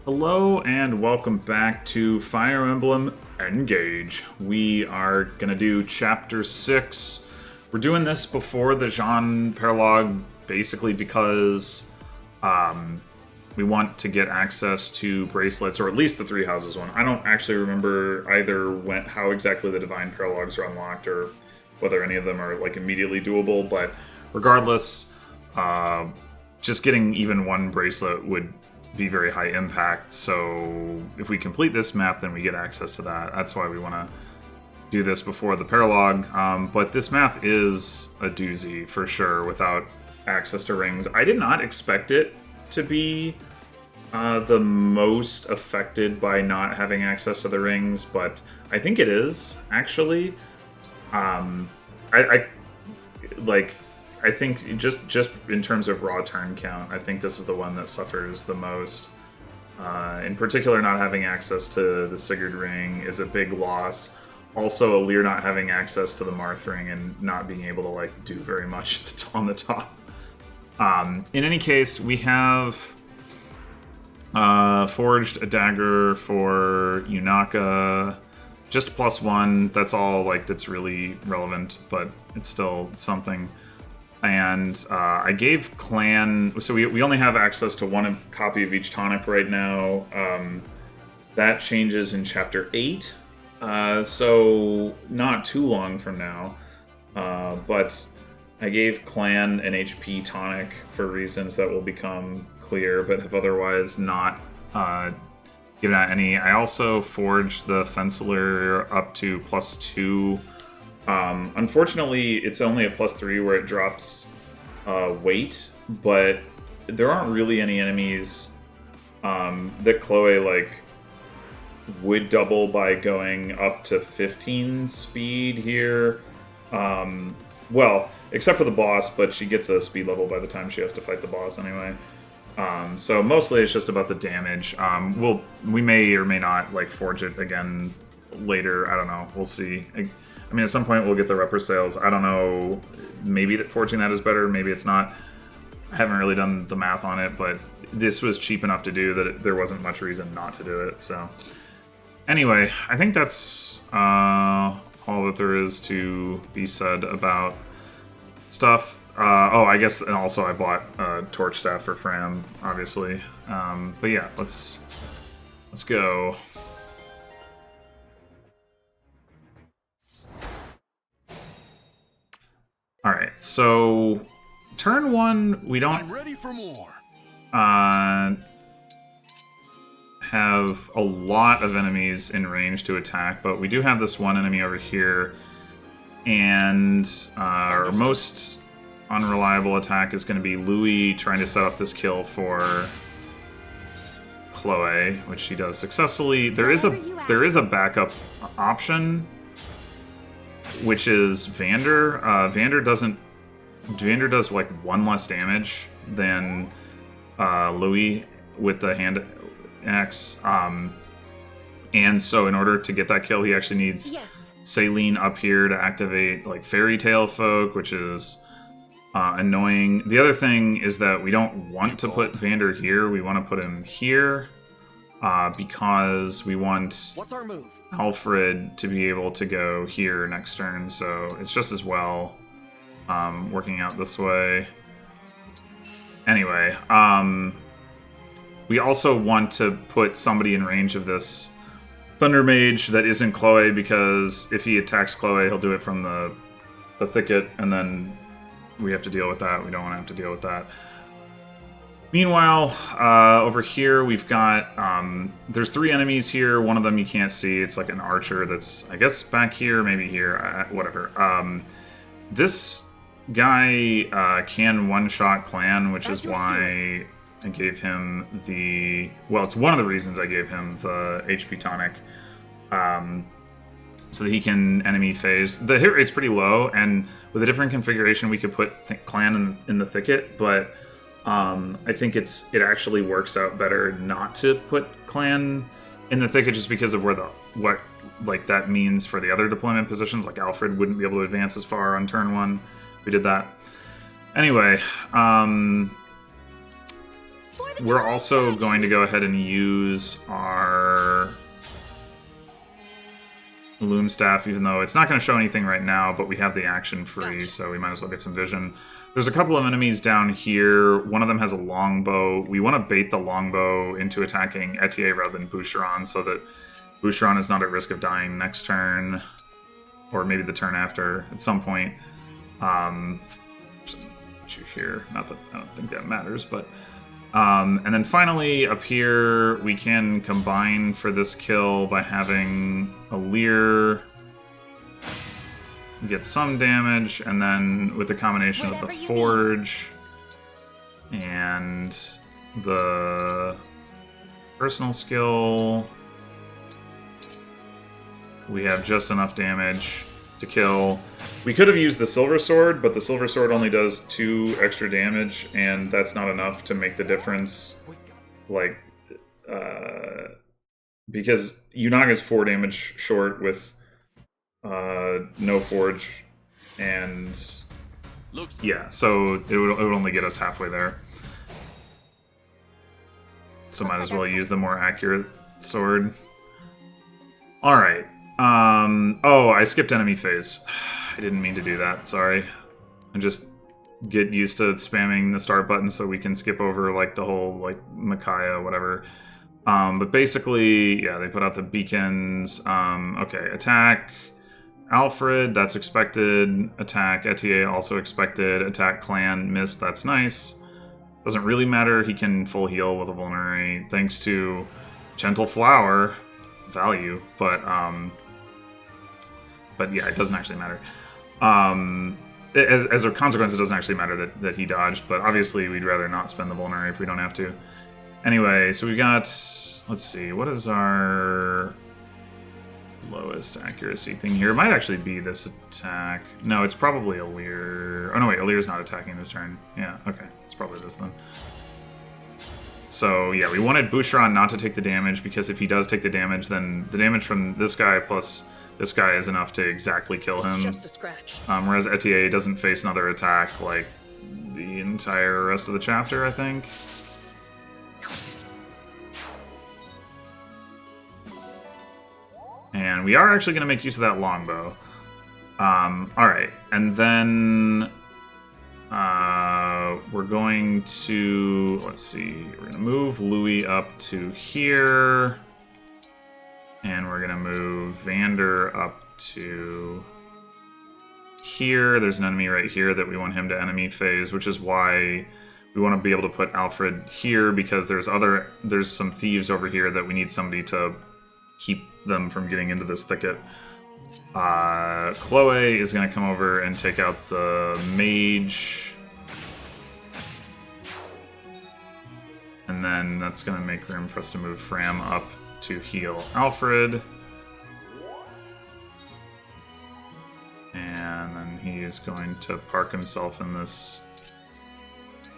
Hello and welcome back to Fire Emblem Engage. We are going to do Chapter 6. We're doing this before the Jean Paralogue, basically because we want to get access to bracelets, or at least the Three Houses one. I don't actually remember either how exactly the Divine Paralogues are unlocked, or whether any of them are like immediately doable, but regardless, just getting even one bracelet would be very high impact, so if we complete this map, then we get access to that. That's why we want to do this before the Paralogue, but this map is a doozy for sure without access to rings. I did not expect it to be the most affected by not having access to the rings, but I think it is, actually. I think just in terms of raw turn count, I think this is the one that suffers the most. In particular, not having access to the Sigurd ring is a big loss. Also, Lear not having access to the Marth ring and not being able to do very much on the top. In any case, we have forged a dagger for Yunaka. Just +1. That's all that's really relevant, but it's still something. And I gave Clan... So we only have access to one copy of each tonic right now. That changes in Chapter 8. So not too long from now. But I gave Clan an HP tonic for reasons that will become clear, but have otherwise not given out any. I also forged the Fenceler up to +2. Unfortunately, it's only a +3 where it drops weight, but there aren't really any enemies that Chloe would double by going up to 15 speed here. Well, except for the boss, but she gets a speed level by the time she has to fight the boss anyway. So mostly it's just about the damage. We may or may not forge it again later. I don't know. We'll see. I mean, at some point we'll get the represales. I don't know. Maybe forging that is better. Maybe it's not. I haven't really done the math on it, but this was cheap enough to do that there wasn't much reason not to do it. So anyway, I think that's all that there is to be said about stuff. I guess, and also I bought a torch staff for Fram, obviously. But yeah, let's go. Alright, so turn 1, we don't ready for more. Have a lot of enemies in range to attack, but we do have this one enemy over here, and our most unreliable attack is going to be Louis trying to set up this kill for Chloe, which she does successfully. There is a backup option, which is Vander. Vander does one less damage than Louis with the hand axe. And so in order to get that kill, he actually needs Saline up here to activate Fairy Tale Folk, which is annoying. The other thing is that we don't want to put Vander here. We want to put him here. Because we want Alfred to be able to go here next turn, so it's just as well working out this way. Anyway, we also want to put somebody in range of this Thunder Mage that isn't Chloe, because if he attacks Chloe, he'll do it from the thicket, and then we have to deal with that. We don't want to have to deal with that. Meanwhile, over here we've got, there's 3 enemies here. One of them you can't see. It's like an archer that's, I guess, back here, maybe here, whatever. This guy can one-shot Clan, which is why I gave him it's one of the reasons I gave him the HP tonic. So that he can enemy phase. The hit rate's pretty low, and with a different configuration we could put Clan in the thicket, but I think it actually works out better not to put Clan in the thicket, just because of what that means for the other deployment positions. Alfred wouldn't be able to advance as far on turn 1. We did that. Anyway, For we're also going to go ahead and use our Loom Staff, even though it's not going to show anything right now, but we have the action free, so we might as well get some vision. There's a couple of enemies down here. One of them has a longbow. We want to bait the longbow into attacking Etier rather than Boucheron, so that Boucheron is not at risk of dying next turn, or maybe the turn after at some point. You here. Not that I don't think that matters, but and then finally up here we can combine for this kill by having a Leer get some damage, and then with the combination of the Forge and the personal skill, we have just enough damage to kill. We could have used the Silver Sword, but the Silver Sword only does 2 extra damage, and that's not enough to make the difference. Like, because Yunaga's 4 damage short with no Forge, and yeah, so it would only get us halfway there. So might as well use the more accurate sword. Alright. Oh, I skipped enemy phase. I didn't mean to do that, sorry. I just get used to spamming the start button so we can skip over, like, the whole, like, Micaiah, whatever. But basically, yeah, they put out the beacons. Okay, attack Alfred, that's expected. Attack Etier, also expected. Attack Clan, missed, that's nice. Doesn't really matter, he can full heal with a vulnerary, thanks to Gentle Flower value, but yeah, it doesn't actually matter. As a consequence, it doesn't actually matter that he dodged, but obviously we'd rather not spend the vulnerary if we don't have to. Anyway, so we got, let's see, what is our lowest accuracy thing here? It might actually be this attack. No, it's probably Alear. Oh no, wait, Alear's not attacking this turn. Yeah, okay, it's probably this then. So yeah, we wanted Boucheron not to take the damage, because if he does take the damage, then the damage from this guy plus this guy is enough to exactly kill him. Just a scratch. Whereas Etier doesn't face another attack like the entire rest of the chapter, I think. And we are actually going to make use of that longbow. Alright, and then we're going to, let's see, we're going to move Louis up to here. And we're going to move Vander up to here. There's an enemy right here that we want him to enemy phase, which is why we want to be able to put Alfred here, because there's some thieves over here that we need somebody to keep them from getting into this thicket. Chloe is going to come over and take out the mage. And then that's going to make room for us to move Fram up to heal Alfred. And then he's going to park himself in this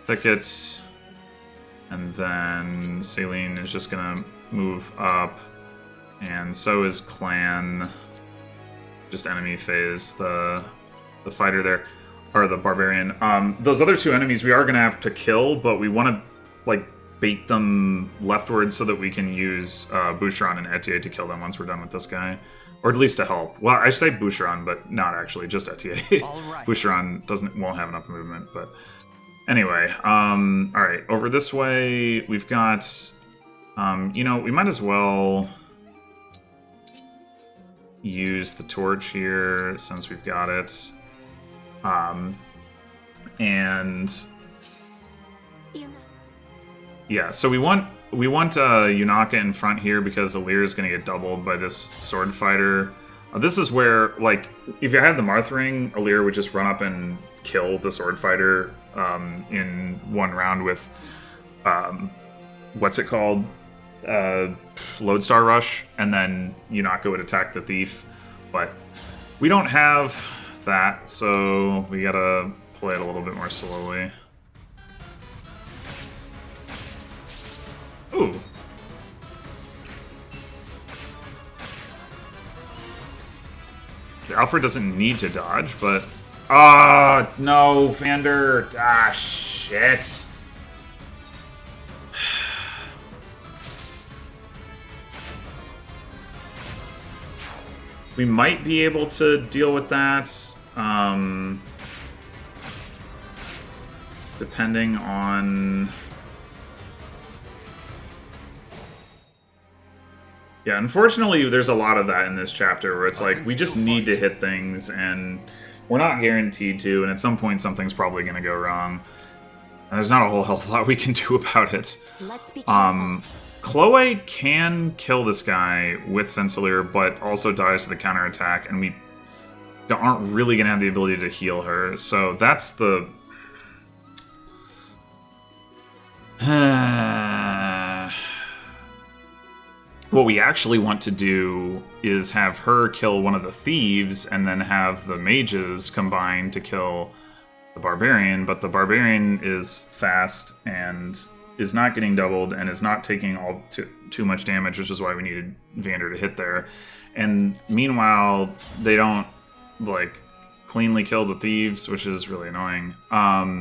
thicket. And then Saline is just going to move up. And so is Clan. Just enemy phase the fighter there, or the barbarian. Those other 2 enemies we are going to have to kill, but we want to, like, bait them leftwards so that we can use Boucheron and Etier to kill them once we're done with this guy. Or at least to help. Well, I say Boucheron, but not actually, just Etier. Right. Boucheron won't have enough movement, but... Anyway, alright, over this way, we've got... you know, we might as well use the torch here, since we've got it. And... yeah, so we want Yunaka in front here, because Alear is going to get doubled by this sword fighter. This is where, like, if you had the Marth Ring, Alear would just run up and kill the sword fighter in one round with, what's it called? Lodestar Rush, and then Yunaka would attack the thief. But we don't have that, so we gotta play it a little bit more slowly. Ooh. Alfred doesn't need to dodge, but... ah, no, Vander. Ah, shit. We might be able to deal with that, depending on... Yeah, unfortunately, there's a lot of that in this chapter where it's like, we just need to hit things, and we're not guaranteed to, and at some point something's probably going to go wrong. And there's not a whole hell of a lot we can do about it. Let's be careful. Chloe can kill this guy with Fencer, but also dies to the counterattack, and we aren't really going to have the ability to heal her. So that's the... What we actually want to do is have her kill one of the thieves, and then have the mages combine to kill the barbarian, but the barbarian is fast and is not getting doubled and is not taking all too much damage, which is why we needed Vander to hit there. And meanwhile, they don't like cleanly kill the thieves, which is really annoying. I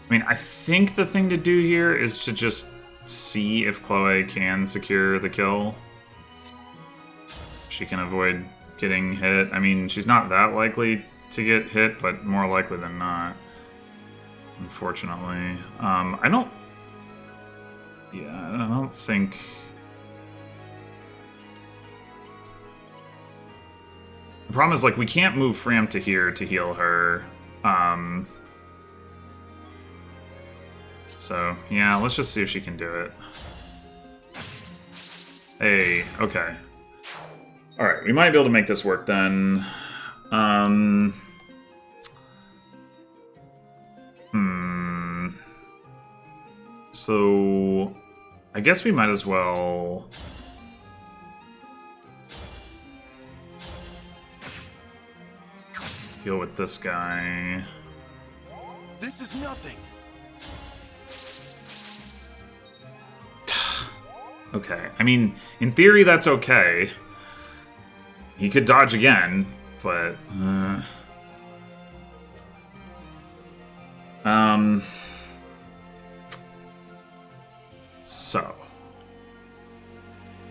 mean, I think the thing to do here is to just see if Chloe can secure the kill. She can avoid getting hit. I mean, she's not that likely to get hit, but more likely than not, unfortunately. I don't think... The problem is, like, we can't move Fram to here to heal her. So, yeah, let's just see if she can do it. Hey, okay. Alright, we might be able to make this work then. So, I guess we might as well... deal with this guy. This is nothing. Okay, I mean, in theory that's okay. He could dodge again, but... So...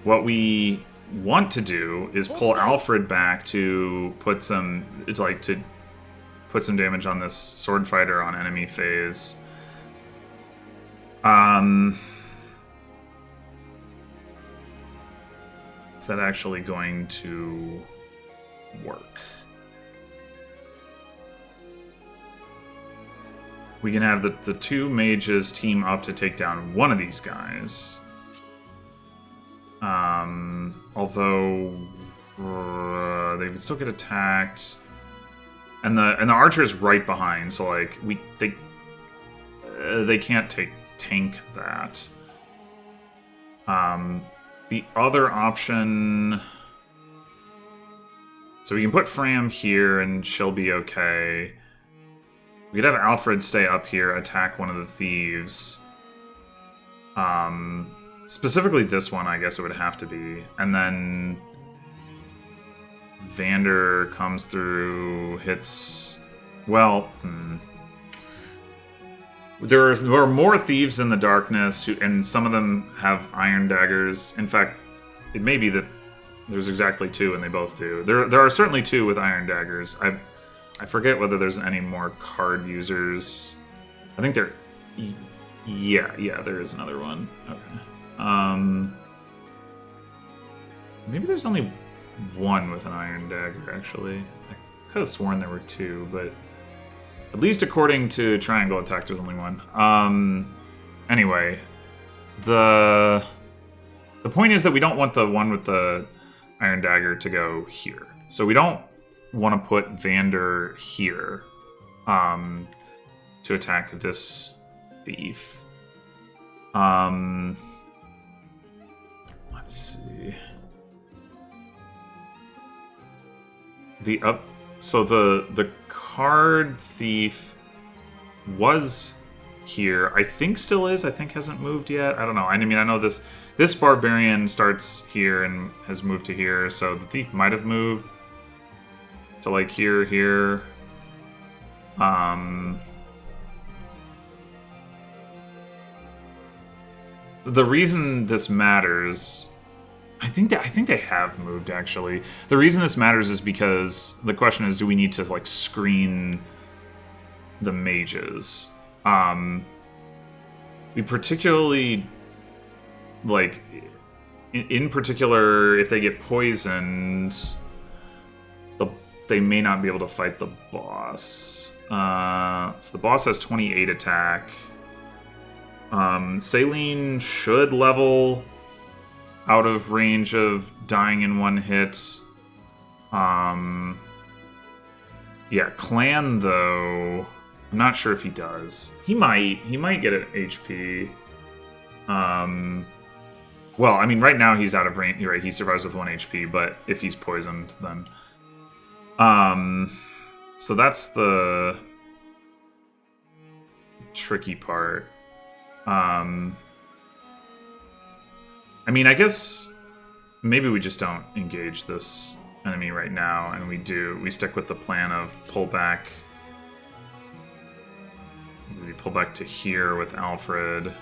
What we want to do is pull Alfred back to put some... to put some damage on this sword fighter on enemy phase. Is that actually going to work? We can have the two mages team up to take down one of these guys. Although they would still get attacked, and the archer's right behind, so like they can't tank that. The other option... So we can put Fram here and she'll be okay. We could have Alfred stay up here, attack one of the thieves. Specifically this one, I guess it would have to be. And then... Vander comes through, hits... Well, There are more thieves in the darkness, and some of them have iron daggers. In fact, it may be that there's exactly two, and they both do. There are certainly two with iron daggers. I forget whether there's any more card users. I think there... Yeah, there is another one. Okay. Maybe there's only one with an iron dagger, actually. I could have sworn there were two, but... At least according to Triangle Attack, there's only one. Anyway, the point is that we don't want the one with the Iron Dagger to go here. So we don't want to put Vander here to attack this thief. Let's see. So the card thief was here. I think still is. I think hasn't moved yet. I don't know. I mean, I know this barbarian starts here and has moved to here, so the thief might have moved to like here. The reason this matters, I think they have moved actually. The reason this matters is because the question is, do we need to like screen the mages? We particularly like in particular if they get poisoned, they may not be able to fight the boss. So the boss has 28 attack. Saline should level out of range of dying in one hit. Yeah, Clan though, I'm not sure if he does. He might get an HP. Well, I mean, right now he's out of range. You're right, he survives with 1 HP, but if he's poisoned, then so that's the tricky part. I mean, I guess maybe we just don't engage this enemy right now, and we stick with the plan of pull back. We pull back to here with Alfred.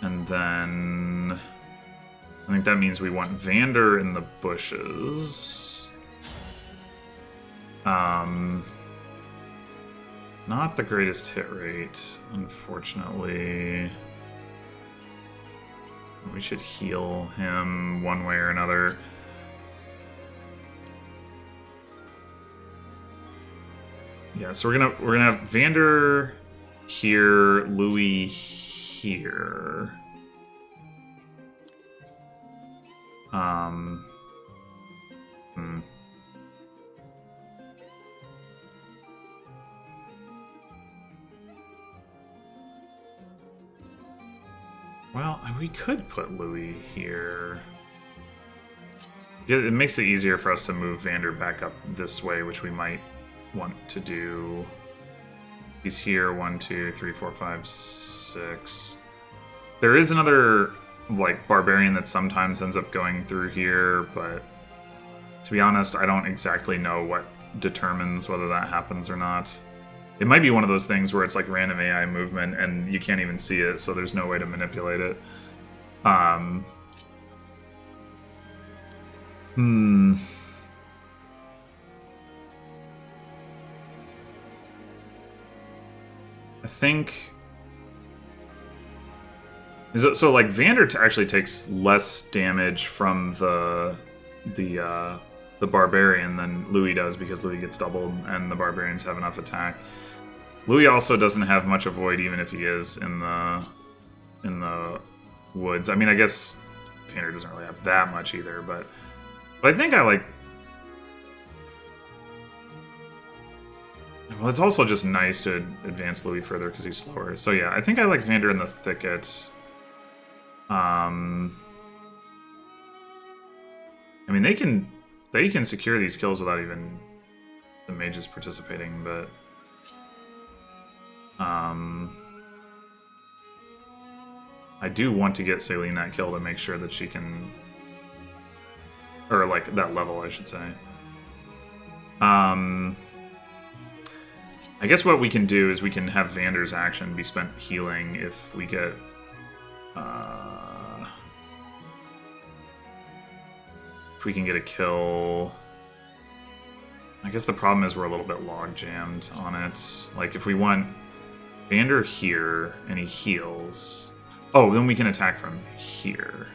And then I think that means we want Vander in the bushes. Not the greatest hit rate, unfortunately. We should heal him one way or another. Yeah, so we're gonna have Vander here, Louis here. Well, we could put Louis here. It makes it easier for us to move Vander back up this way, which we might want to do. He's here, 1, 2, 3, 4, 5, 6. There is another, like, barbarian that sometimes ends up going through here, but to be honest, I don't exactly know what determines whether that happens or not. It might be one of those things where it's like random AI movement and you can't even see it, so there's no way to manipulate it. I think... So like Vander actually takes less damage from the barbarian than Louis does because Louis gets doubled and the barbarians have enough attack. Louis also doesn't have much avoid even if he is in the woods. I mean, I guess Vander doesn't really have that much either, but I think I like... Well, it's also just nice to advance Louis further because he's slower. So yeah, I think I like Vander in the thicket. I mean, they can secure these kills without even the mages participating, but I do want to get Saline that kill to make sure that she can, or like that level, I should say. I guess what we can do is we can have Vander's action be spent healing if we get if we can get a kill. I guess the problem is we're a little bit log jammed on it. Like if we want Vander here and he heals, oh, then we can attack from here.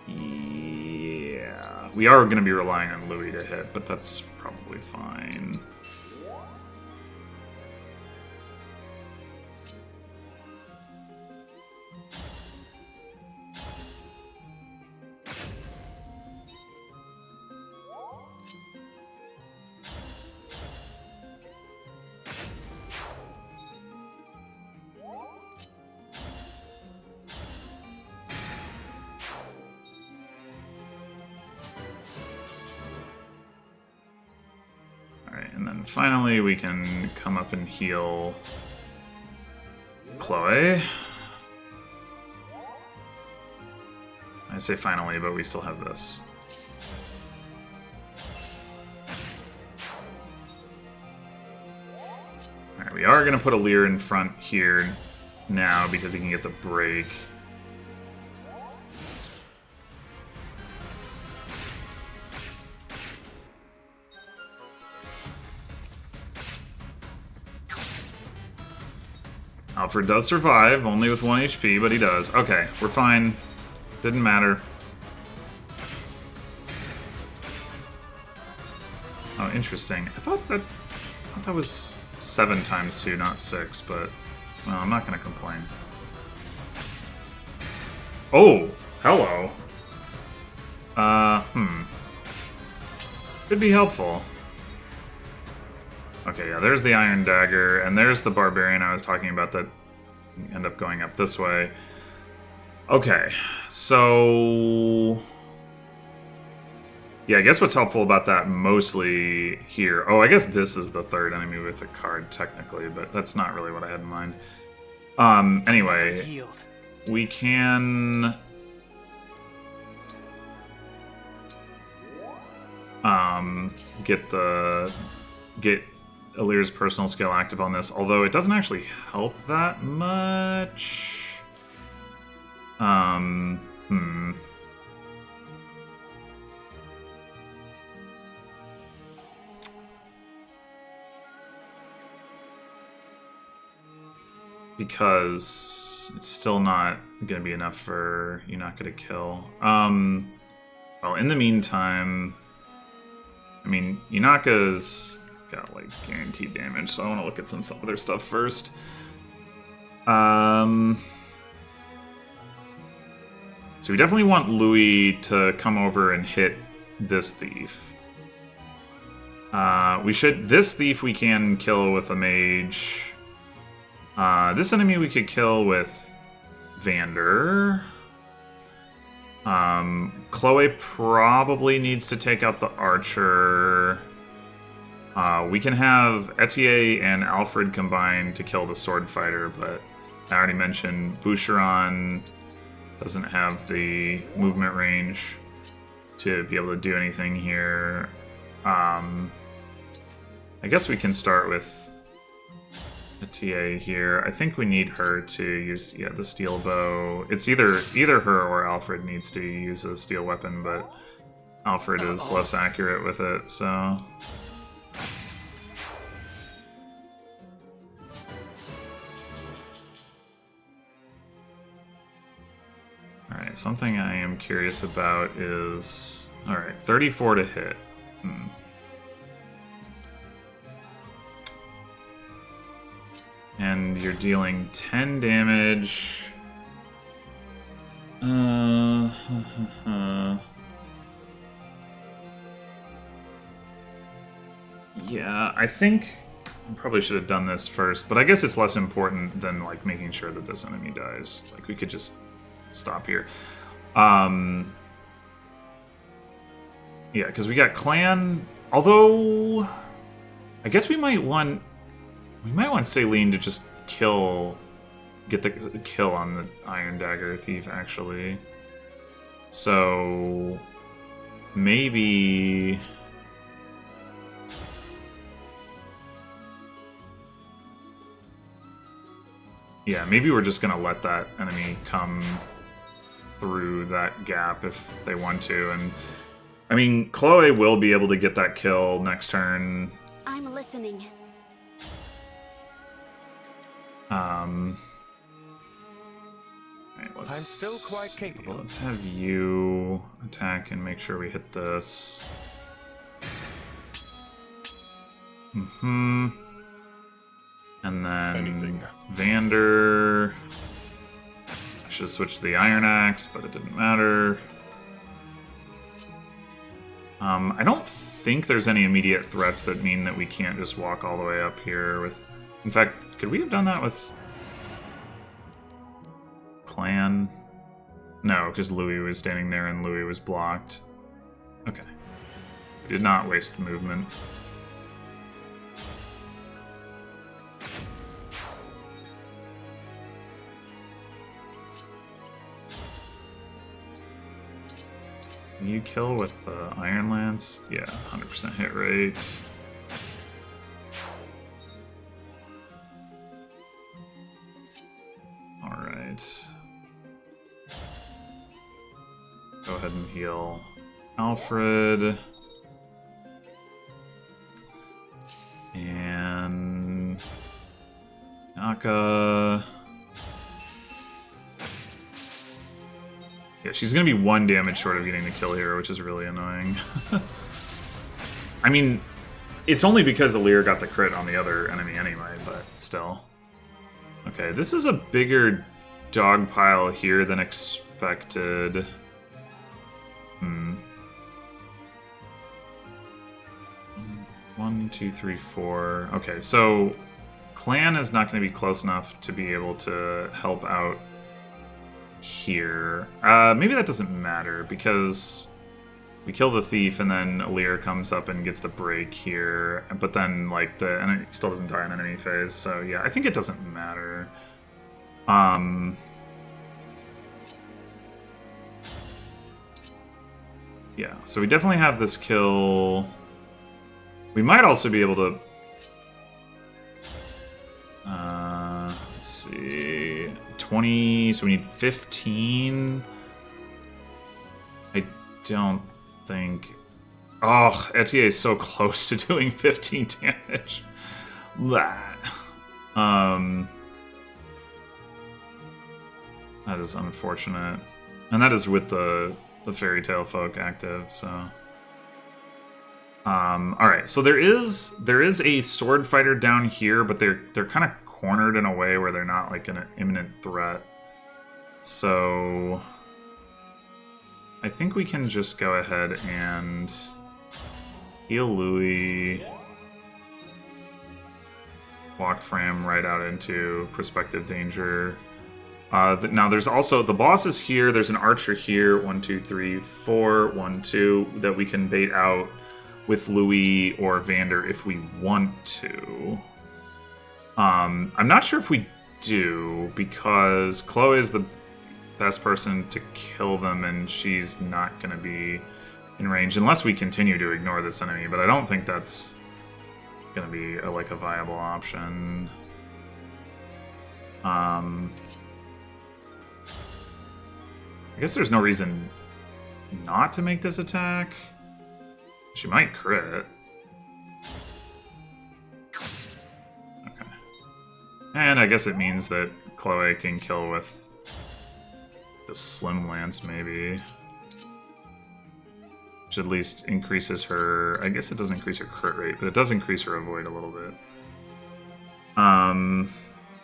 Yeah, we are going to be relying on Louis to hit, but that's probably fine. And then finally we can come up and heal Chloe. I say finally, but we still have this. Alright, we are going to put a Lear in front here now because he can get the break. Alfred does survive, only with 1 HP, but he does. Okay, we're fine. Didn't matter. Oh, interesting. I thought that was 7 times 2, not 6, but well, I'm not gonna complain. Oh, hello. Could be helpful. Okay, yeah, there's the Iron Dagger, and there's the Barbarian I was talking about that end up going up this way. Okay, so... yeah, I guess what's helpful about that mostly here... oh, I guess this is the third enemy with a card, technically, but that's not really what I had in mind. Anyway, we can... get Alir's personal skill active on this, although it doesn't actually help that much. Because it's still not going to be enough for you're not going to kill. Well, in the meantime, I mean, Yunaka's got like guaranteed damage, so I want to look at some other stuff first. So we definitely want Louis to come over and hit this thief. This thief we can kill with a mage. This enemy we could kill with Vander. Chloe probably needs to take out the archer. We can have Etier and Alfred combined to kill the sword fighter, but I already mentioned Boucheron doesn't have the movement range to be able to do anything here. I guess we can start with Etier here. I think we need her to use the steel bow. It's either her or Alfred needs to use a steel weapon, but Alfred is less accurate with it, so... Alright, something I am curious about is... alright, 34 to hit. And you're dealing 10 damage. Yeah, I think I probably should have done this first, but I guess it's less important than like making sure that this enemy dies. Like we could just stop here. Yeah, because we got clan. Although, I guess we might want Celine to just get the kill on the Iron Dagger thief. Actually, so maybe. Yeah, maybe we're just gonna let that enemy come through that gap if they want to, and I mean, Chloe will be able to get that kill next turn. I'm listening. Right, I'm still quite capable. Let's have you attack and make sure we hit this. And then Vander. I should have switched to the Iron Axe, but it didn't matter. I don't think there's any immediate threats that mean that we can't just walk all the way up here with... In fact, could we have done that with Clan? No, because Louis was standing there and Louis was blocked. Okay. We did not waste movement. Can you kill with the Iron Lance? Yeah, 100% hit rate. Alright. Go ahead and heal Alfred. And Naka. Yeah, she's gonna be 1 damage short of getting the kill here, which is really annoying. I mean, it's only because Alir got the crit on the other enemy anyway, but still. Okay, this is a bigger dog pile here than expected. 1, 2, 3, 4. Okay, so Clan is not going to be close enough to be able to help out here. Maybe that doesn't matter because we kill the thief and then Alir comes up and gets the break here, but then like the enemy still doesn't die in enemy phase. So yeah, I think it doesn't matter. Yeah, so we definitely have this kill. We might also be able to... let's see... 20... So we need 15... I don't think... Oh, Etier is so close to doing 15 damage. That is unfortunate. And that is with the Fairy Tale folk active, so... Alright, so there is a sword fighter down here, but they're kind of cornered in a way where they're not like an imminent threat. So I think we can just go ahead and heal Louis, walk Fram right out into prospective danger. Now there's also, the boss is here, there's an archer here, 1, 2, 3, 4, 1, 2, that we can bait out with Louis or Vander if we want to. I'm not sure if we do, because Chloe is the best person to kill them, and she's not going to be in range, unless we continue to ignore this enemy, but I don't think that's going to be a viable option. I guess there's no reason not to make this attack. She might crit. Okay. And I guess it means that Chloe can kill with the Slim Lance, maybe. Which at least increases her... I guess it doesn't increase her crit rate, but it does increase her avoid a little bit. I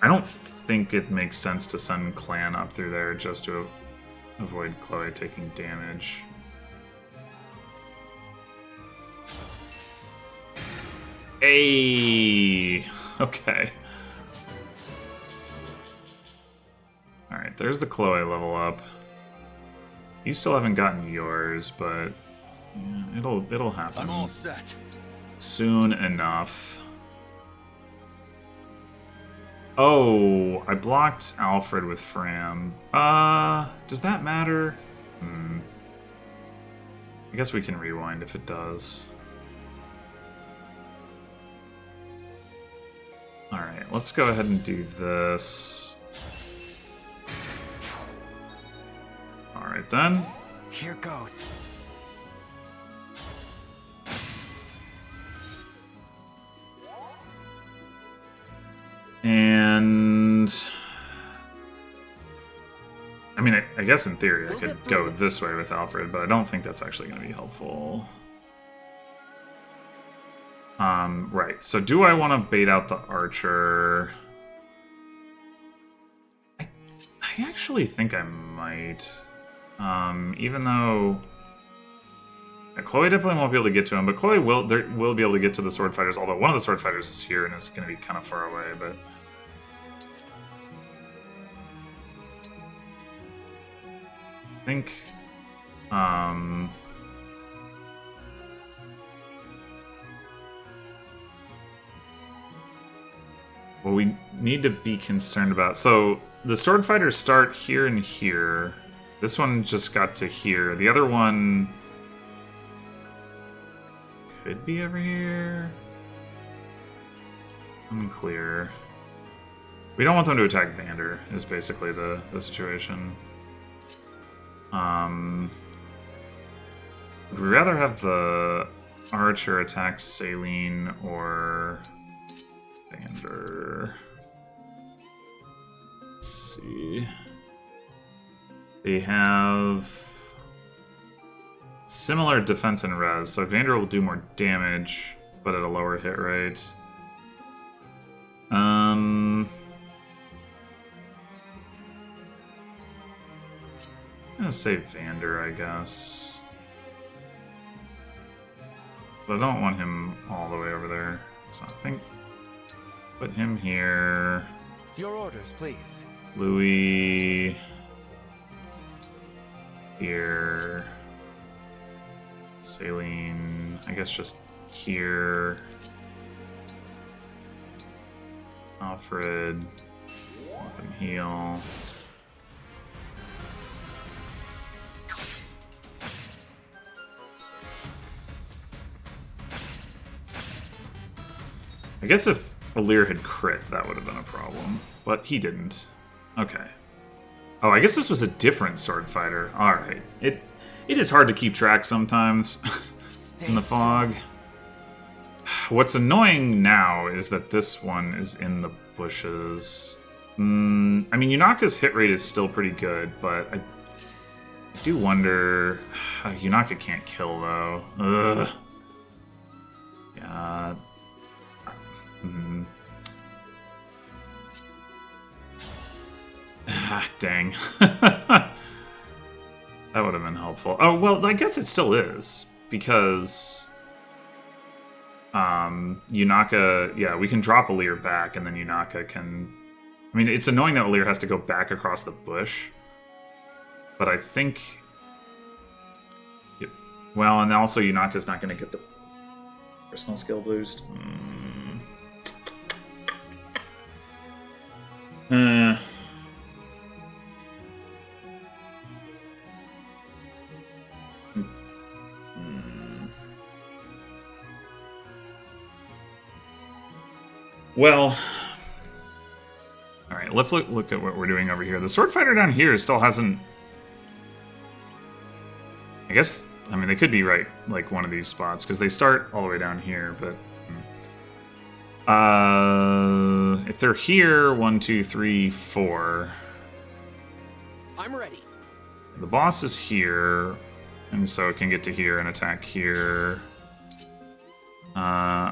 don't think it makes sense to send Clan up through there just to avoid Chloe taking damage. Hey, okay. Alright, there's the Chloe level up. You still haven't gotten yours, but yeah, it'll happen. I'm all set. Soon enough. Oh, I blocked Alfred with Fram. Does that matter? I guess we can rewind if it does. Alright, let's go ahead and do this. Alright then. Here goes. And... I mean, I guess in theory I could go this way with Alfred, but I don't think that's actually going to be helpful. Right, so do I want to bait out the archer? I actually think I might. Even though... Yeah, Chloe definitely won't be able to get to him, but Chloe will be able to get to the sword fighters, although one of the sword fighters is here and is going to be kind of far away, but... I think... What we need to be concerned about... So, the sword fighters start here and here. This one just got to here. The other one could be over here. Unclear. We don't want them to attack Vander, is basically the situation. Would we rather have the archer attack Saline or Vander? Let's see. They have similar defense and res, so Vander will do more damage, but at a lower hit rate. I'm gonna say Vander, I guess. But I don't want him all the way over there. So I think put him here. Your orders, please. Louis here. Saline, I guess just here. Alfred, let him heal. I guess if Alir had crit, that would have been a problem, but he didn't. Okay. Oh, I guess this was a different sword fighter. All right. It is hard to keep track sometimes in the fog. What's annoying now is that this one is in the bushes. I mean, Yunaka's hit rate is still pretty good, but I do wonder... Yunaka can't kill, though. Ugh. Yeah. Dang. That would have been helpful. Oh, well, I guess it still is, because Yunaka, yeah, we can drop Alir back, and then Yunaka can... I mean, it's annoying that Alir has to go back across the bush, but I think... Well, and also Yunaka's not going to get the personal skill boost. Well, all right. Let's look at what we're doing over here. The sword fighter down here still hasn't. I guess. I mean, they could be right, like one of these spots, because they start all the way down here. But if they're here, 1, 2, 3, 4. I'm ready. The boss is here, and so it can get to here and attack here.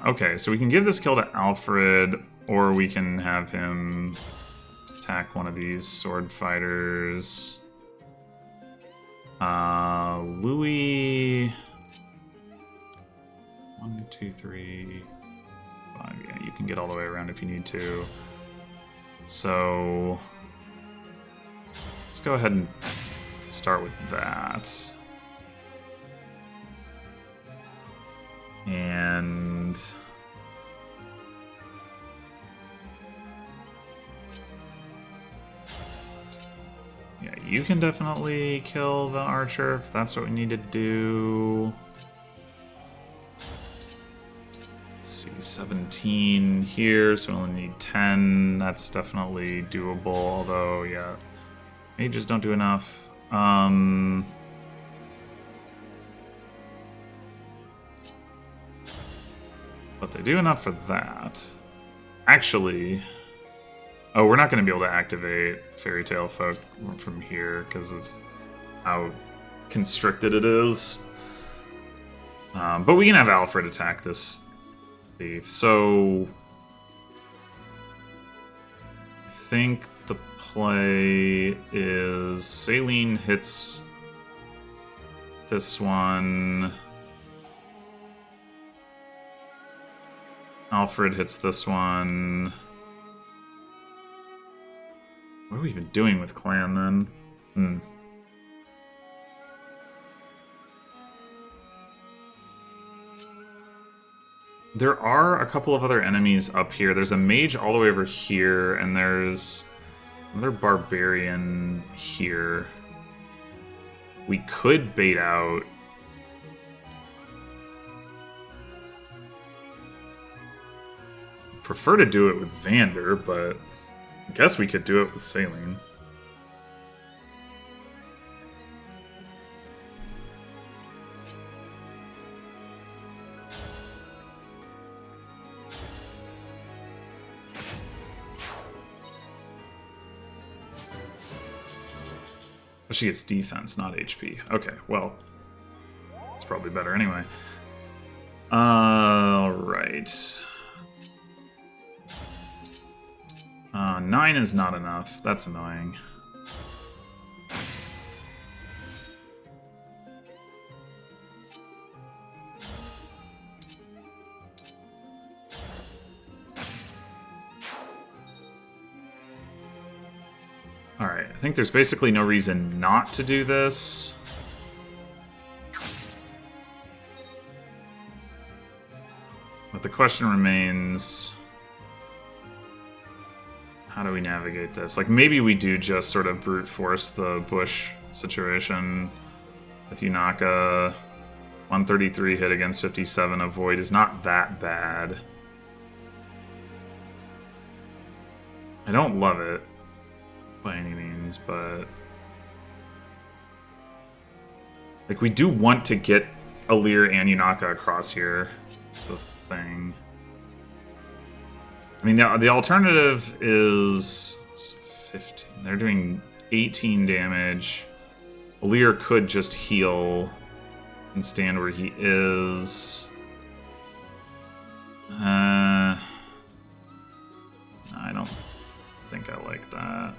Okay, so we can give this kill to Alfred, or we can have him attack one of these sword fighters. Louis... 1, 2, 3, 5. Yeah, you can get all the way around if you need to. So... let's go ahead and start with that. And... yeah, you can definitely kill the archer if that's what we need to do. Let's see, 17 here, so we only need 10. That's definitely doable, although, yeah, mages don't do enough. But they do enough for that. Actually... oh, we're not going to be able to activate Fairy Tale Folk from here because of how constricted it is. But we can have Alfred attack this thief. So... I think the play is... Saline hits this one... Alfred hits this one. What are we even doing with Clan, then? There are a couple of other enemies up here. There's a mage all the way over here, and there's another barbarian here. We could bait out... prefer to do it with Vander, but I guess we could do it with Saline. She gets defense, not HP. Okay, well, it's probably better anyway. Alright. 9 is not enough. That's annoying. Alright, I think there's basically no reason not to do this. But the question remains, how do we navigate this? Like, maybe we do just sort of brute force the bush situation with Yunaka. 133 hit against 57, avoid is not that bad. I don't love it by any means, but like, we do want to get Alir and Yunaka across here. That's the thing. I mean, the alternative is 15. They're doing 18 damage. Alir could just heal and stand where he is. I don't think I like that.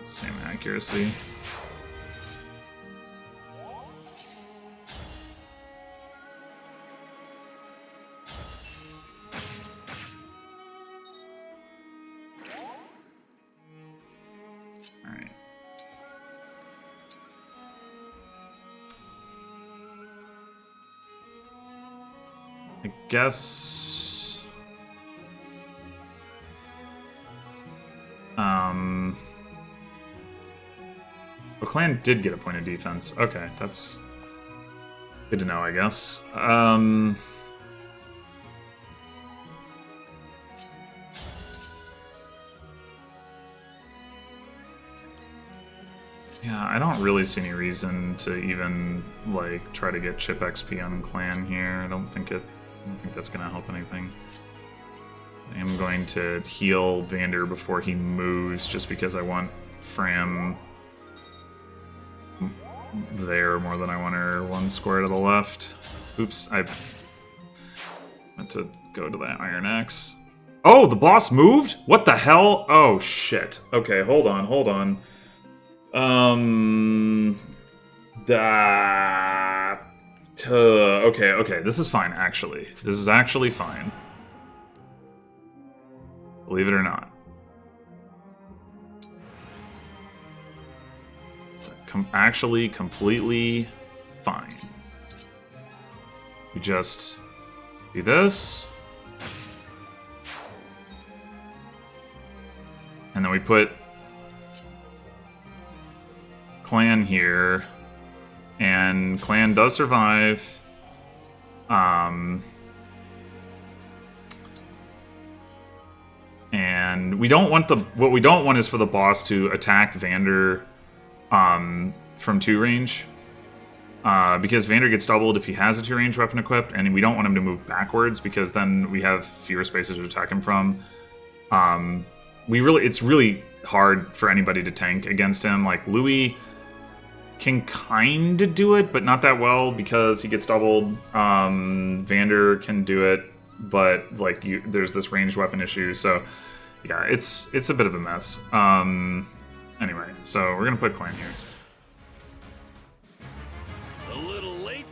Same accuracy. Alright. I guess... Oh, Clan did get a point of defense. Okay, that's good to know, I guess. Yeah, I don't really see any reason to even, like, try to get chip XP on Clan here. I don't think that's gonna help anything. I am going to heal Vander before he moves, just because I want Fram there more than I want her one square to the left. Oops, I meant to go to that Iron Axe. Oh, the boss moved? What the hell? Oh, shit. Okay, hold on. Okay, this is fine, actually. This is actually fine. Believe it or not. It's actually completely fine. We just do this. And then we put Clan here. And Clan does survive. And we don't want what we don't want is for the boss to attack Vander from 2 range. Because Vander gets doubled if he has a 2 range weapon equipped, and we don't want him to move backwards because then we have fewer spaces to attack him from. It's really hard for anybody to tank against him. Like, Louis can kind of do it, but not that well because he gets doubled. Vander can do it, but like there's this ranged weapon issue. So yeah, it's a bit of a mess. Anyway, so we're gonna put Clan here. A little late.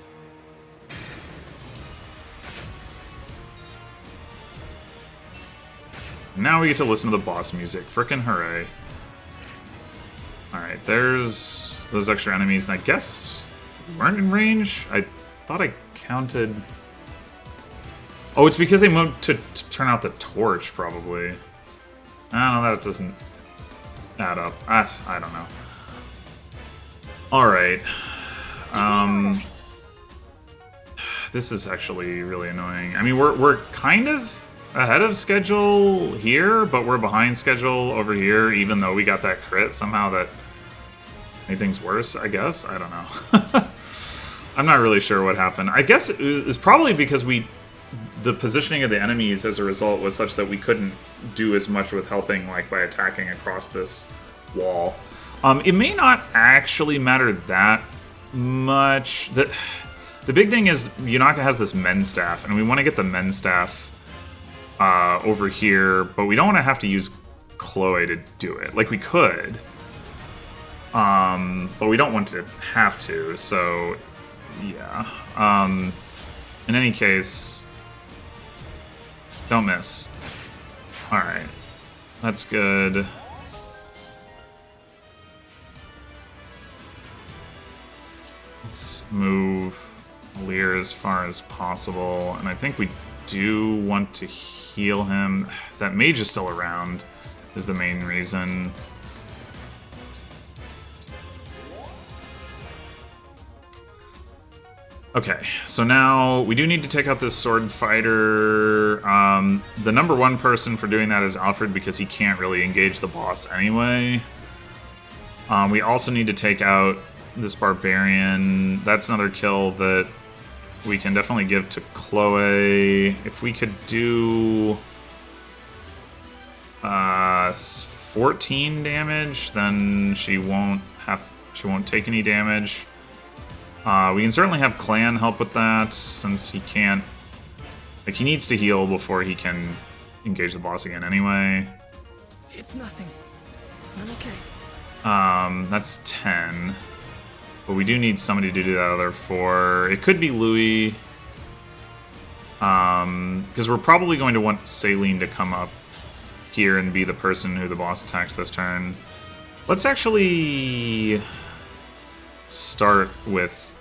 Now we get to listen to the boss music. Frickin' hooray. Alright, there's those extra enemies, and I guess weren't in range? I thought I counted... Oh, it's because they moved to turn out the torch, probably. I don't know, that doesn't add up. I don't know. Alright. This is actually really annoying. I mean, we're kind of ahead of schedule here, but we're behind schedule over here, even though we got that crit. Somehow that made things worse, I guess. I don't know. I'm not really sure what happened. I guess it was probably because the positioning of the enemies as a result was such that we couldn't do as much with helping, like, by attacking across this wall. It may not actually matter that much. The big thing is Yunaka has this men staff, and we want to get the men staff over here, but we don't want to have to use Chloe to do it. Like, we could, but we don't want to have to, so yeah. In any case, don't miss. Alright, that's good. Let's move Lear as far as possible, and I think we do want to heal him. That mage is still around, is the main reason. Okay, so now we do need to take out this sword fighter. The number one person for doing that is Alfred, because he can't really engage the boss anyway. We also need to take out this barbarian. That's another kill that we can definitely give to Chloe. If we could do 14 damage, then she won't take any damage. We can certainly have Clan help with that, since he can't... Like, he needs to heal before he can engage the boss again anyway. It's nothing. I'm okay. That's 10. But we do need somebody to do that other 4. It could be Louis. Because we're probably going to want Saline to come up here and be the person who the boss attacks this turn. Let's actually start with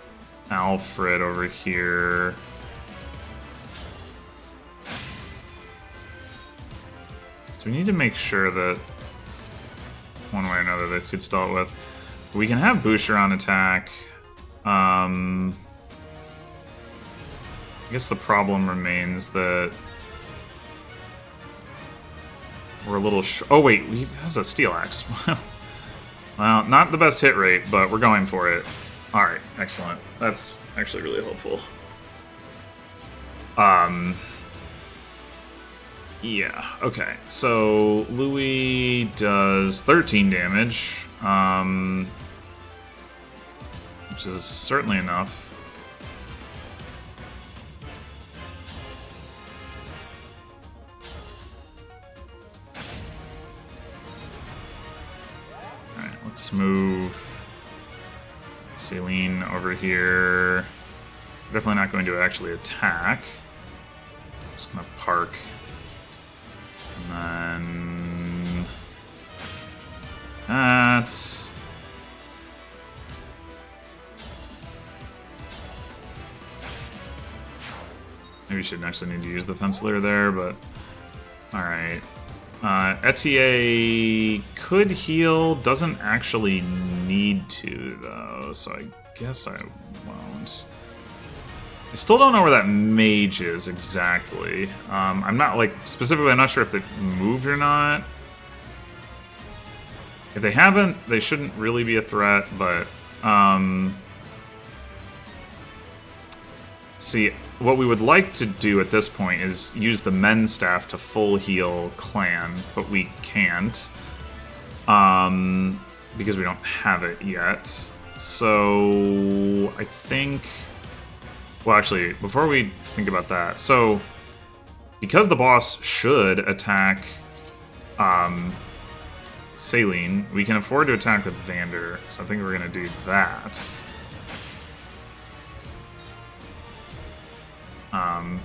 Alfred over here. So we need to make sure that one way or another that gets dealt with. We can have Boucher on attack. I guess the problem remains that we're a little oh wait, he has a steel axe. Well, not the best hit rate, but we're going for it. Alright, excellent. That's actually really helpful. Yeah, okay. So Louis does 13 damage, which is certainly enough. Alright, let's move Saline over here. Definitely not going to actually attack. Just gonna park. And then that. Maybe we shouldn't actually need to use the Fenceler there, but alright. Etier could heal, doesn't actually need to though, so I guess I won't. I still don't know where that mage is exactly. I'm not, like, specifically, I'm not sure if they've moved or not. If they haven't, they shouldn't really be a threat, but, see, what we would like to do at this point is use the men's staff to full heal Clan, but we can't, because we don't have it yet. So, I think... Well, actually, before we think about that, so because the boss should attack Saline, we can afford to attack with Vander, so I think we're going to do that.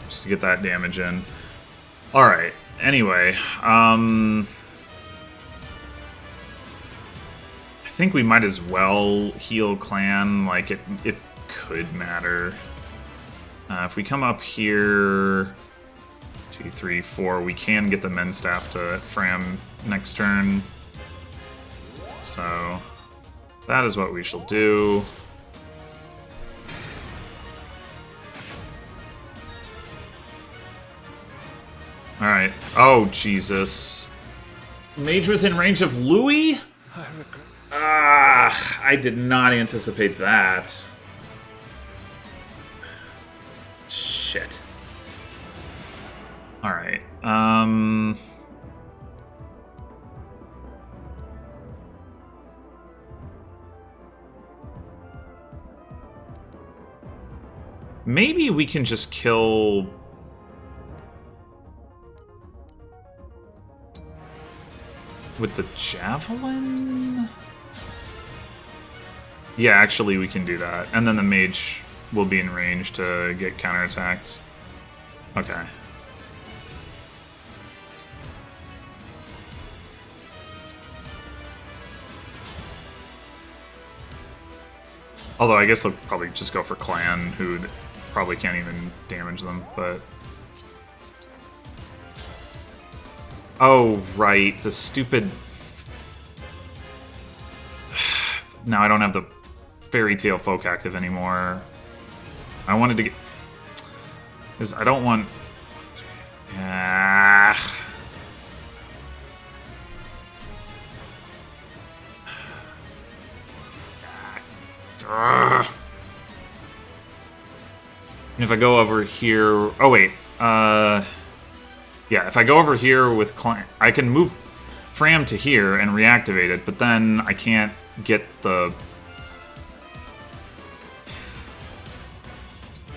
Just to get that damage in. Alright, anyway, I think we might as well heal Clan, like, it could matter. If we come up here, 2, 3, 4, we can get the men's staff to Fram next turn. So that is what we shall do. Alright. Oh, Jesus. Mage was in range of Louis? I regret. Ah, I did not anticipate that. Shit. Alright. Maybe we can just kill... with the javelin? Yeah, actually we can do that. And then the mage will be in range to get counterattacked. Okay. Although I guess they'll probably just go for clan, who probably can't even damage them, but... Oh, right, the stupid... Now I don't have the Fairy Tale Folk active anymore. I wanted to get... Because I don't want... Ah... And if I go over here... Oh, wait. Yeah, if I go over here with Clan... I can move Fram to here and reactivate it, but then I can't get the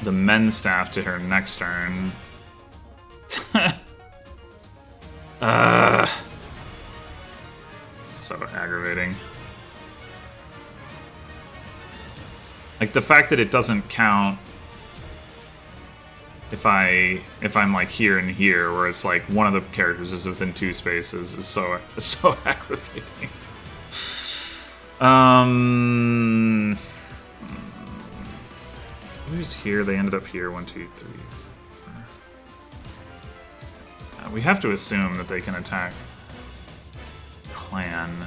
men's staff to her next turn. So aggravating. Like, the fact that it doesn't count if I'm like here and here, where it's like one of the characters is within 2 spaces, is so aggravating. Who's here? They ended up here. 1, 2, 3, 4. We have to assume that they can attack clan.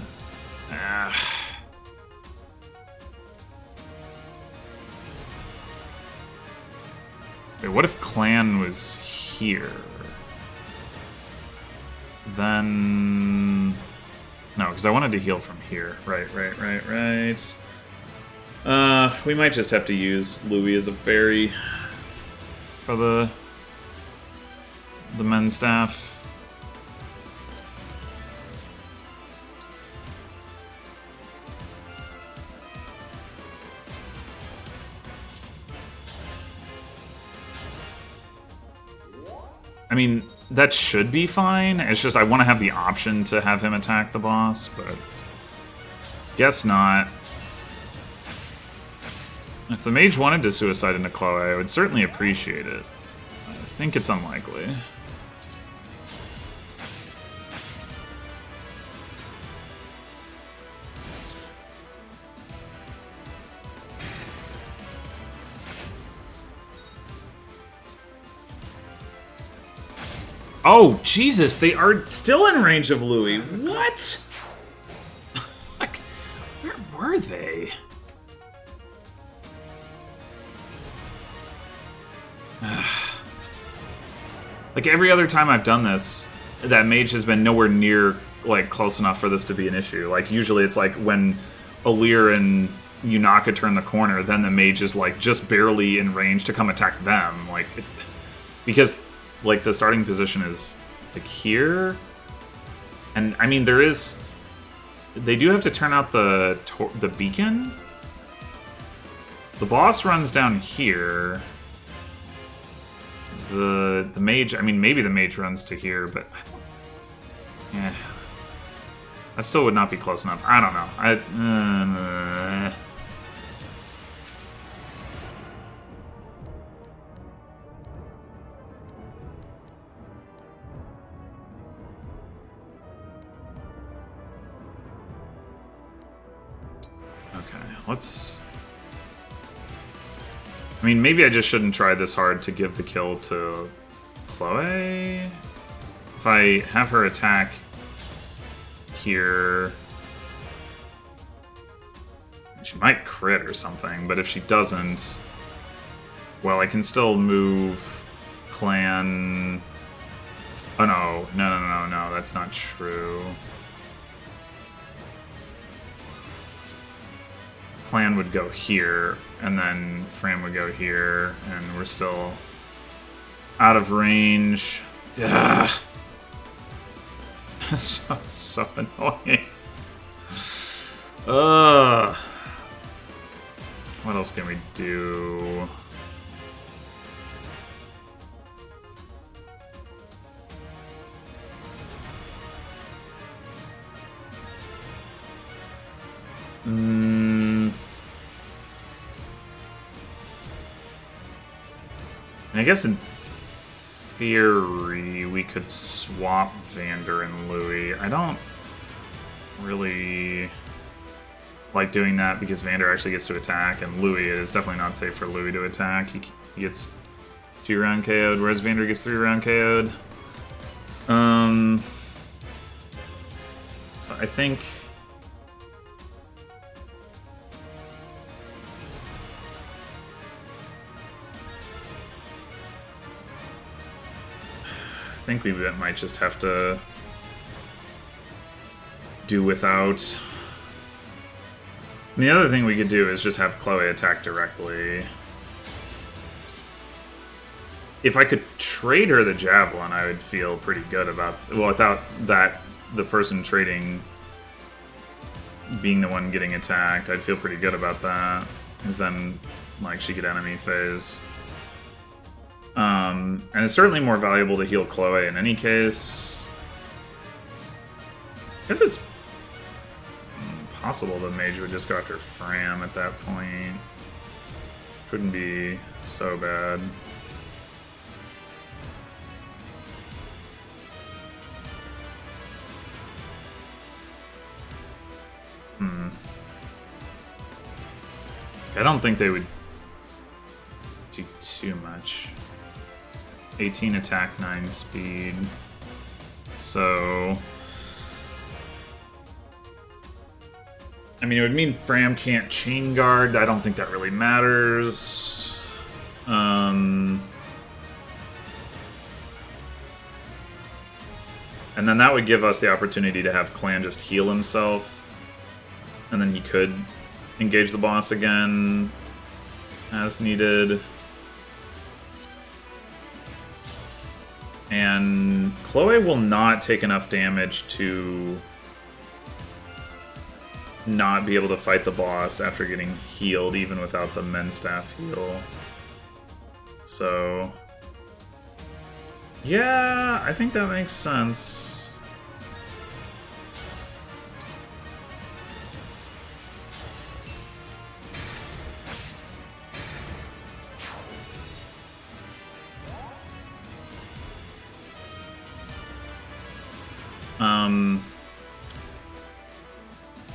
Wait, what if clan was here? Then... No, because I wanted to heal from here. Right. We might just have to use Louis as a fairy for the men's staff. I mean, that should be fine. It's just I want to have the option to have him attack the boss, but guess not. If the mage wanted to suicide into Chloe, I would certainly appreciate it. I think it's unlikely. Oh, Jesus, they are still in range of Louis. What? Like, where were they? Like, every other time I've done this, that mage has been nowhere near, like, close enough for this to be an issue. Like, usually it's like when Alir and Yunaka turn the corner, then the mage is, like, just barely in range to come attack them. Like, because... like, the starting position is, like, here. And, I mean, there is... They do have to turn out the beacon. The boss runs down here. The mage... I mean, maybe the mage runs to here, but... Yeah. That still would not be close enough. I don't know. Let's... I mean, maybe I just shouldn't try this hard to give the kill to Chloe. If I have her attack here... She might crit or something, but if she doesn't... Well, I can still move clan Oh no, no, that's not true. Plan would go here, and then Fram would go here, and we're still out of range. Ugh. so annoying. Ugh. What else can we do? I guess in theory we could swap Vander and Louis. I don't really like doing that because Vander actually gets to attack, and Louis, it is definitely not safe for Louis to attack. He gets 2-round KO'd, whereas Vander gets 3-round KO'd. So I think we might just have to do without. And the other thing we could do is just have Chloe attack directly. If I could trade her the Javelin, I would feel pretty good about... Well, without that, the person trading being the one getting attacked, I'd feel pretty good about that. Because then, like, she could enemy phase. And it's certainly more valuable to heal Chloe in any case. I guess it's possible the mage would just go after Fram at that point. Couldn't be so bad. I don't think they would do too much. 18 attack, 9 speed. So... I mean, it would mean Fram can't chain guard. I don't think that really matters. And then that would give us the opportunity to have Clan just heal himself. And then he could engage the boss again as needed. And Chloe will not take enough damage to not be able to fight the boss after getting healed, even without the Menstaff heal. So, yeah, I think that makes sense.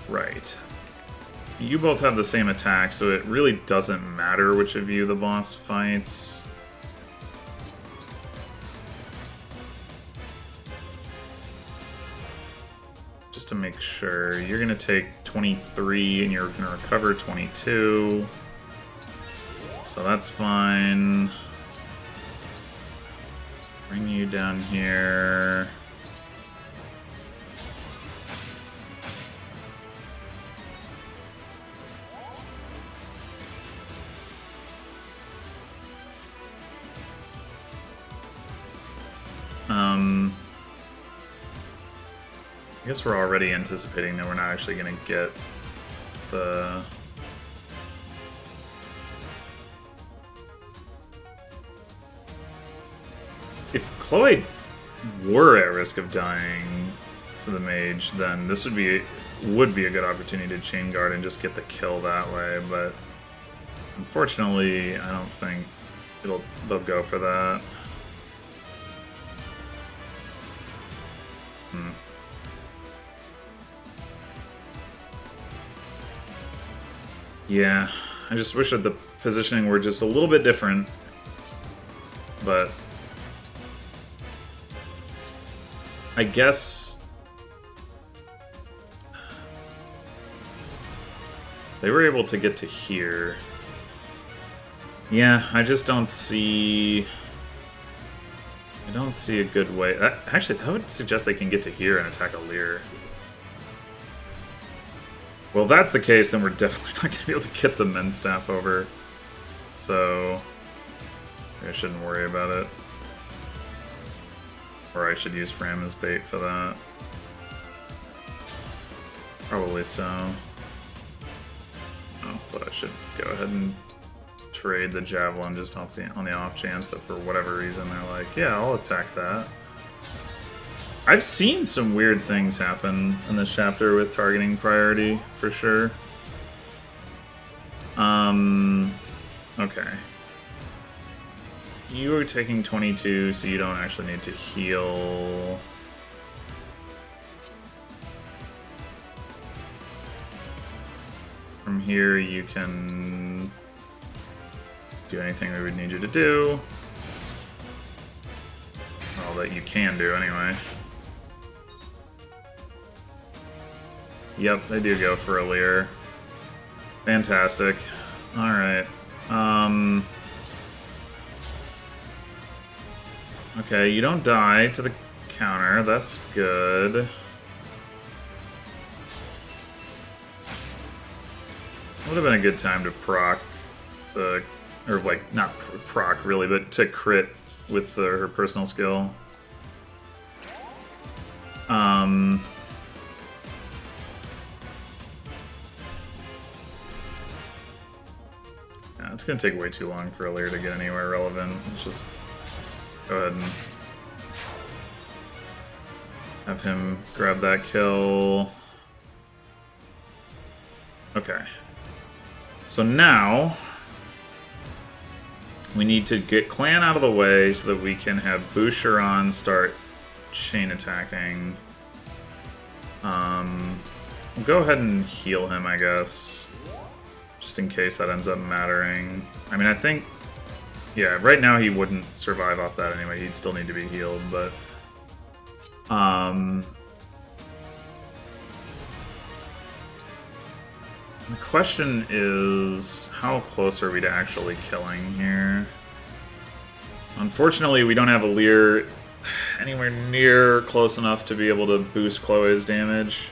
Right. You both have the same attack, so it really doesn't matter which of you the boss fights. Just to make sure, you're going to take 23 and you're going to recover 22. So that's fine. Bring you down here. I guess we're already anticipating that we're not actually going to get the... If Chloe were at risk of dying to the mage, then this would be a good opportunity to chain guard and just get the kill that way, but unfortunately, I don't think they'll go for that. Yeah, I just wish that the positioning were just a little bit different, but I guess they were able to get to here. Yeah, I just don't see don't see a good way. Actually, that would suggest they can get to here and attack a Leer. Well, if that's the case, then we're definitely not going to be able to get the Men's Staff over. So I shouldn't worry about it. Or I should use Fram as bait for that. Probably so. Oh, but I should go ahead and trade the Javelin just on the off chance that for whatever reason they're like, yeah, I'll attack that. I've seen some weird things happen in this chapter with targeting priority, for sure. Okay. You are taking 22, so you don't actually need to heal. From here, you can do anything we would need you to do. Well, that you can do anyway. Yep, they do go for a Leer. Fantastic. Alright. Okay, you don't die to the counter. That's good. Would have been a good time to proc the... Or, like, not proc, really, but to crit with her personal skill. Yeah, it's gonna take way too long for a Leer to get anywhere relevant. Let's just go ahead and have him grab that kill. Okay. So now we need to get Clan out of the way so that we can have Boucheron start chain attacking. We'll go ahead and heal him, I guess. Just in case that ends up mattering. I mean, I think... Yeah, right now he wouldn't survive off that anyway. He'd still need to be healed, but... The question is, how close are we to actually killing here? Unfortunately, we don't have a Leer anywhere near close enough to be able to boost Chloe's damage.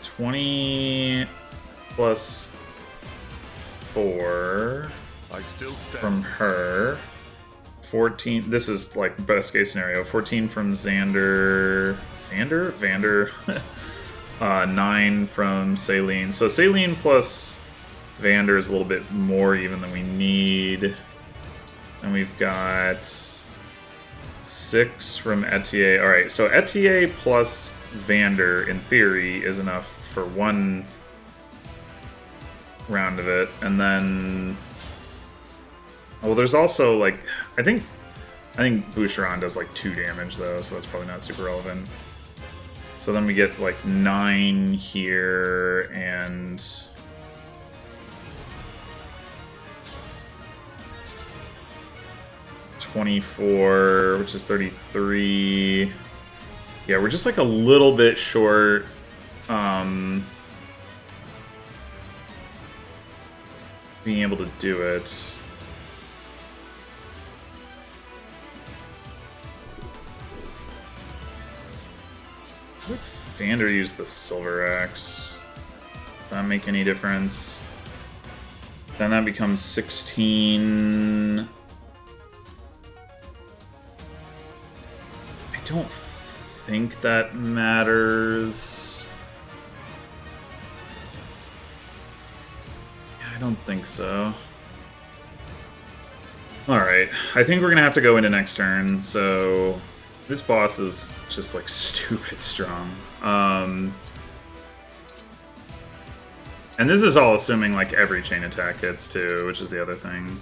20 plus 4 I still stand. from her. 14. This is like best case scenario. 14 from Xander. Xander? Vander. 9 from Saline. So Saline plus Vander is a little bit more even than we need. And we've got 6 from Etier. Alright, so Etier plus Vander, in theory, is enough for one round of it. And then... Well, there's also, like... I think Boucheron does, like, 2 damage, though, so that's probably not super relevant. So then we get, like, 9 here, and... 24, which is 33. Yeah, we're just like a little bit short. Being able to do it. What if Vander used the Silver Axe? Does that make any difference? Then that becomes 16. I don't think that matters. Yeah, I don't think so. Alright, I think we're gonna have to go into next turn, so... This boss is just, like, stupid strong. And this is all assuming, like, every chain attack hits, too, which is the other thing.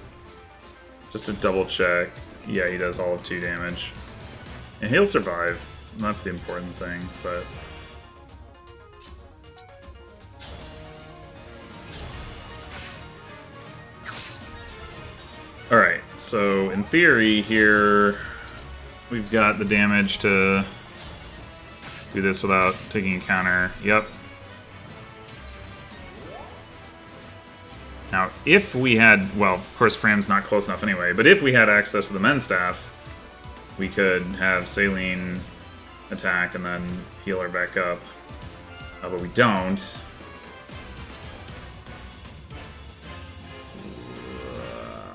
Just to double check. Yeah, he does all of 2 damage. And he'll survive. And that's the important thing, but... Alright, so in theory here, we've got the damage to Do this without taking a counter. Yep. Now, if we had... Well, of course, Fram's not close enough anyway, but if we had access to the Men's Staff, we could have Saline attack and then heal her back up. But we don't.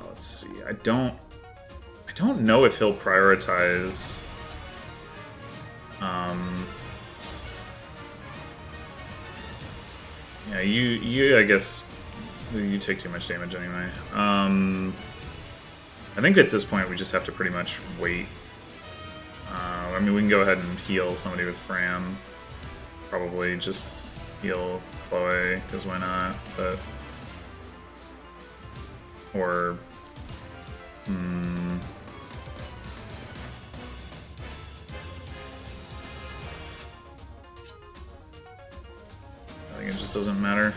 Let's see. I don't know if he'll prioritize. Yeah, you I guess you take too much damage anyway. I think at this point we just have to pretty much wait. I mean, we can go ahead and heal somebody with Fram. Probably just heal Chloe, because why not? But or I think it just doesn't matter.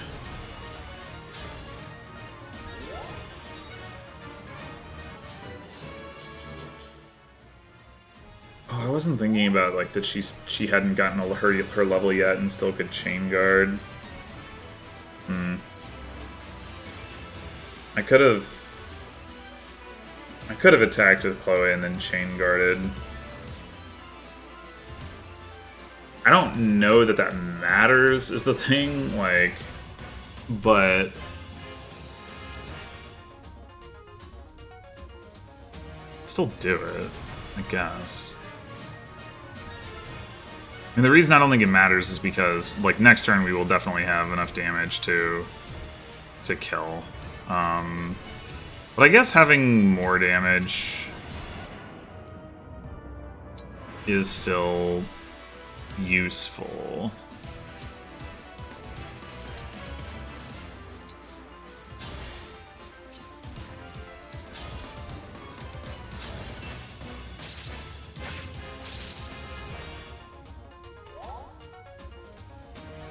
Oh, I wasn't thinking about like that she hadn't gotten her level yet and still could chain guard. I could have attacked with Chloe and then chain guarded. I don't know that that matters is the thing, like, but still do it, I guess. I mean, the reason I don't think it matters is because, like, next turn we will definitely have enough damage to kill. But I guess having more damage is still useful.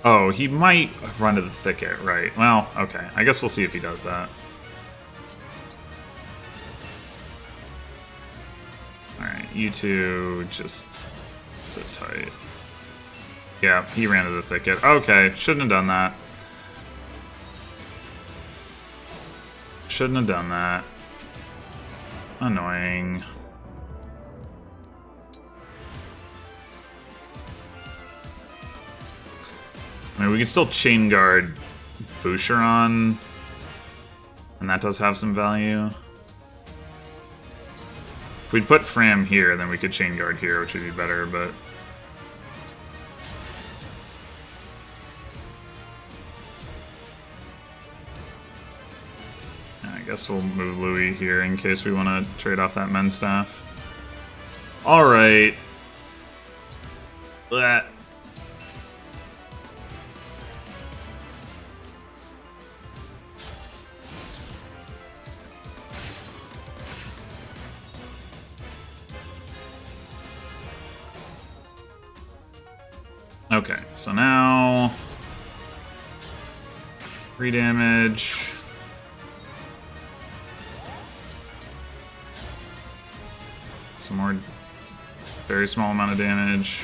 Oh, he might run to the thicket, right. Well, okay. I guess we'll see if he does that. Alright, you two just sit tight. Yeah, he ran to the thicket. Okay, shouldn't have done that. Shouldn't have done that. Annoying. I mean, we can still chain guard Boucheron, and that does have some value. If we'd put Fram here, then we could chain guard here, which would be better, but... I guess we'll move Louis here in case we want to trade off that Men's Staff. Alright. That. Okay, so now 3 damage. Some more, very small amount of damage.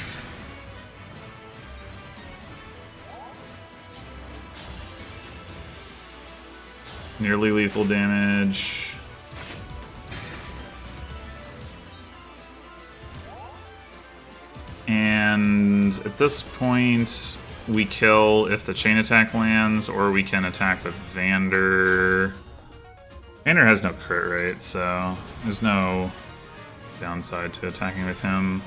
Nearly lethal damage. And at this point, we kill if the chain attack lands, or we can attack with Vander. Vander has no crit rate, so there's no downside to attacking with him.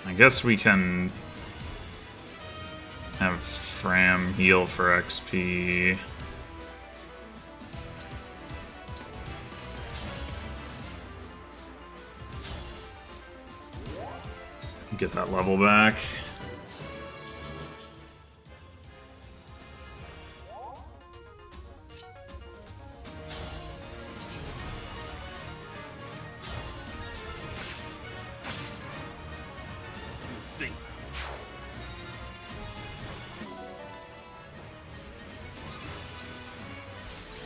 I guess we can have Fram heal for XP. Get that level back.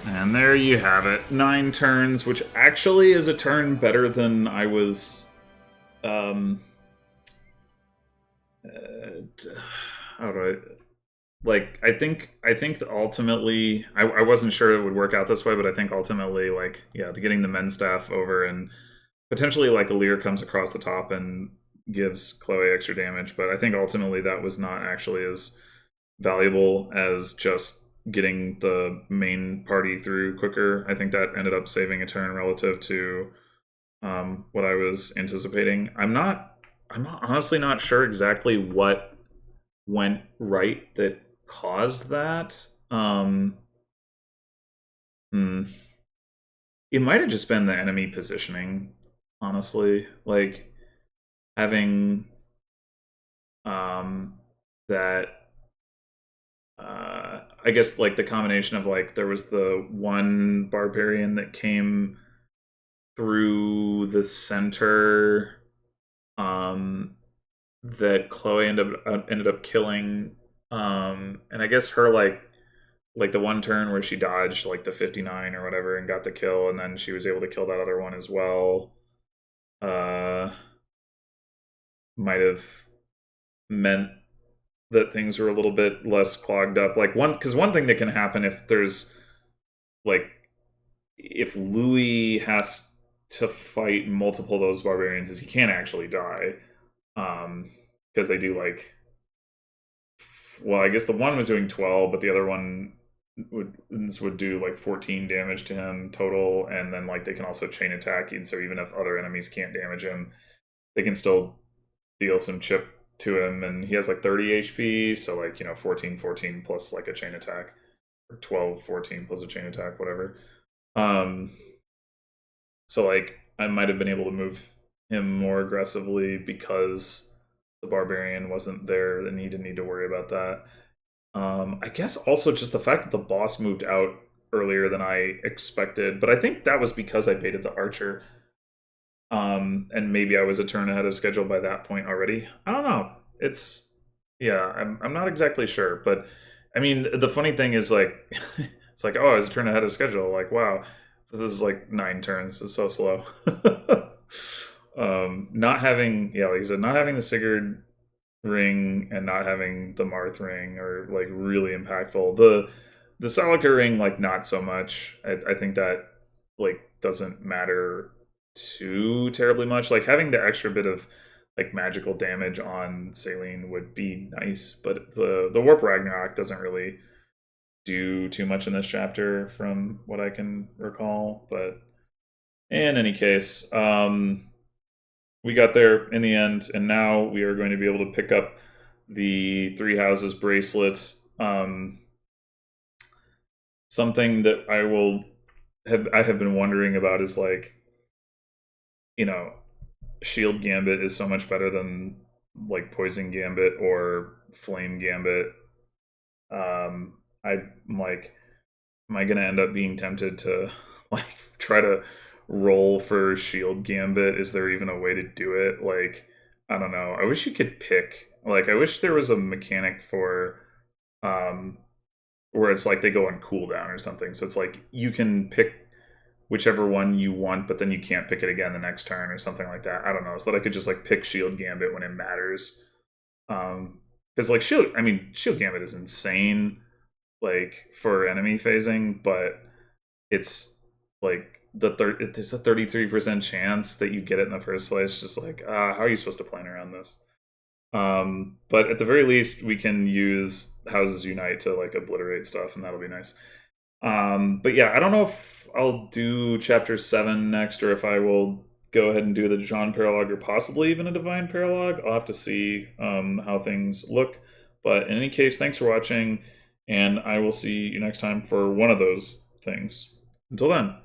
And there you have it. 9 turns, which actually is a turn better than I was. How do I. Like, I think that ultimately, I wasn't sure it would work out this way, but I think ultimately, like, yeah, getting the men's staff over and potentially, like, a Lear comes across the top and gives Chloe extra damage, but I think ultimately that was not actually as valuable as just getting the main party through quicker. I think that ended up saving a turn relative to what I was anticipating. I'm honestly not sure exactly what went right that caused that. Hmm. It might have just been the enemy positioning, honestly. Like having that I guess like the combination of like there was the one barbarian that came through the center that Chloe ended up killing and I guess her like the one turn where she dodged like the 59 or whatever and got the kill and then she was able to kill that other one as well uh might have meant that things were a little bit less clogged up. Like one thing that can happen if there's like if Louis has to fight multiple of those barbarians is he can't actually die. Because they do like well, I guess the one was doing 12, but the other one would do like 14 damage to him total, and then like they can also chain attack, and so even if other enemies can't damage him, they can still deal some chip to him, and he has like 30 HP, so like 14 14 plus like a chain attack, or 12 14 plus a chain attack, whatever. So like I might have been able to move him more aggressively because the barbarian wasn't there, and he didn't need to worry about that. I guess also just the fact that the boss moved out earlier than I expected, but I think that was because I baited the archer. And maybe I was a turn ahead of schedule by that point already. I don't know. It's yeah, I'm not exactly sure, but I mean the funny thing is like it's like oh I was a turn ahead of schedule. Like wow, this is like 9 turns. It's so slow. Not having like I said, not having the Sigurd ring and not having the Marth ring are like really impactful. The Salika ring like not so much. I think that like doesn't matter too terribly much. Like having the extra bit of like magical damage on Saline would be nice, but the Warp Ragnarok doesn't really do too much in this chapter from what I can recall. But in any case, we got there in the end, and now we are going to be able to pick up the Three Houses bracelet. Something that I have been wondering about is like, Shield Gambit is so much better than like Poison Gambit or Flame Gambit. I'm like, am I gonna end up being tempted to like try to roll for Shield Gambit? Is there even a way to do it? Like, I don't know. I wish you could pick. Like, I wish there was a mechanic for where it's like they go on cooldown or something. So it's like you can pick whichever one you want, but then you can't pick it again the next turn or something like that. I don't know. So that I could just like pick Shield Gambit when it matters. Because like Shield Gambit is insane, like for enemy phasing, but it's like there's a 33% chance that you get it in the first place. Just like how are you supposed to plan around this? But at the very least, we can use Houses Unite to like obliterate stuff, and that'll be nice. But yeah, I don't know if I'll do Chapter 7 next, or if I will go ahead and do the John Paralog, or possibly even a Divine Paralog. I'll have to see how things look. But in any case, thanks for watching, and I will see you next time for one of those things. Until then.